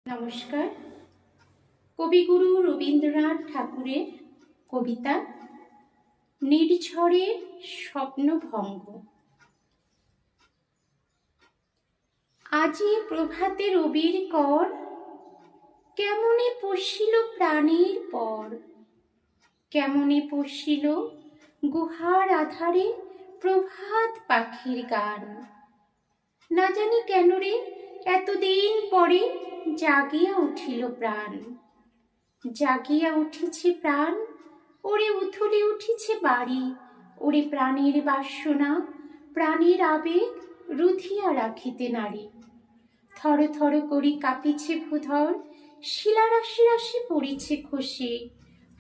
নমস্কার। কবিগুরু রবীন্দ্রনাথ ঠাকুরের কবিতা নির্ঝরের স্বপ্নভঙ্গ। আজি প্রভাতে রবির কর, কেমনে পশিল প্রাণীর পর। কেমনে পশিল গুহার আধারে প্রভাত পাখির গান। না জানি কেন রে এতদিন পরে জাগিয়া উঠিল প্রাণ। জাগিয়া উঠিছে প্রাণ, ওরে উথলে উঠিছে বাড়ি। ওরে প্রাণের বাসনা, প্রাণের আবেগ রুধিয়া রাখিতে নারী। থর থর করি কাঁপিছে ভূধর, শিলা রাশি রাশি পড়িছে খসে।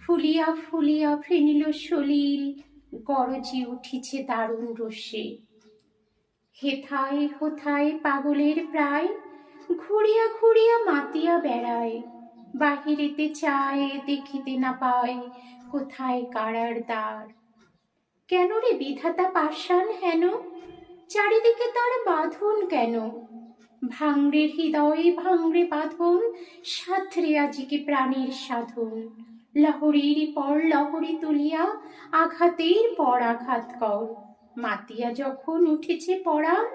ফুলিয়া ফুলিয়া ফেনিল সলিল, গরজি উঠিছে দারুণ রোষে। হেথায় হোথায় পাগলের প্রায়, ঘুরিয়া ঘুরিয়া মাতিয়া বেড়ায়। বাহিরেতে চায় দেখিতে না পায়, কোথায় কারার দ্বার। কেন রে বিধাতা পাষাণ হেন, চারিদিকে তার বাঁধন কেন। ভাঙড়ে হৃদয় ভাঙড়ে বাঁধন, সাধরে আজিকে প্রাণের সাধন। লহরীর পর লহরী তুলিয়া, আঘাতের পর আঘাত কর। মাতিয়া যখন উঠেছে পরাণ,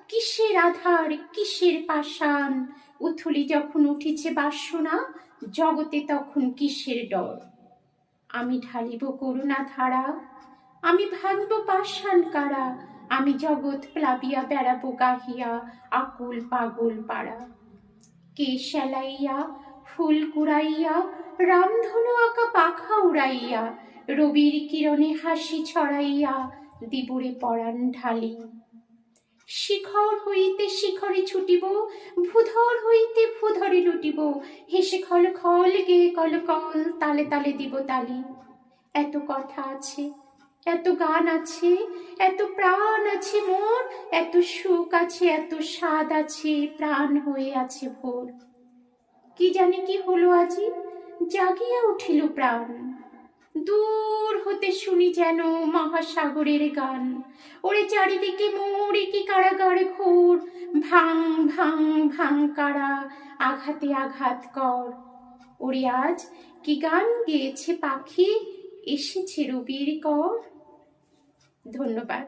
কিসের আধার কিসের পাষাণ। উথলি যখন উঠেছে বাসনা, জগতে তখন কিসের ডর। আমি ঢালিব করুণা ধারা, আমি ভাঙব পাষাণ কারা। আমি জগৎ প্লাবিয়া বেড়াবো গাহিয়া, আকুল পাগল পাড়া। কে সেলাইয়া ফুল কুড়াইয়া, রামধনু আঁকা পাখা উড়াইয়া। রবির কিরণে হাসি ছড়াইয়া, দিবরে পরাণ ঢালি। শিখর হইতে শিখরে ছুটিব, ভূধর হইতে ভূধরে লুটিব। হেসে খল খল গেয়ে কল কল, তালে তালে দিব তালি। এত কথা আছে, এত গান আছে, এত প্রাণ আছে মোর। এত সুখ আছে, এত স্বাদ আছে, প্রাণ হয়ে আছে ভোর। কি জানি কি হলো আজি, জাগিয়া উঠিল প্রাণ। দূর হতে শুনি যেন মহাসাগরের গান। ওরে চারিদিকে মোরে কি কারাগার ঘোর। ভাং ভাং ভাং কারা, আঘাতে আঘাত কর। ওরে আজ কি গান গেয়েছে পাখি, এসেছে রবির কর। ধন্যবাদ।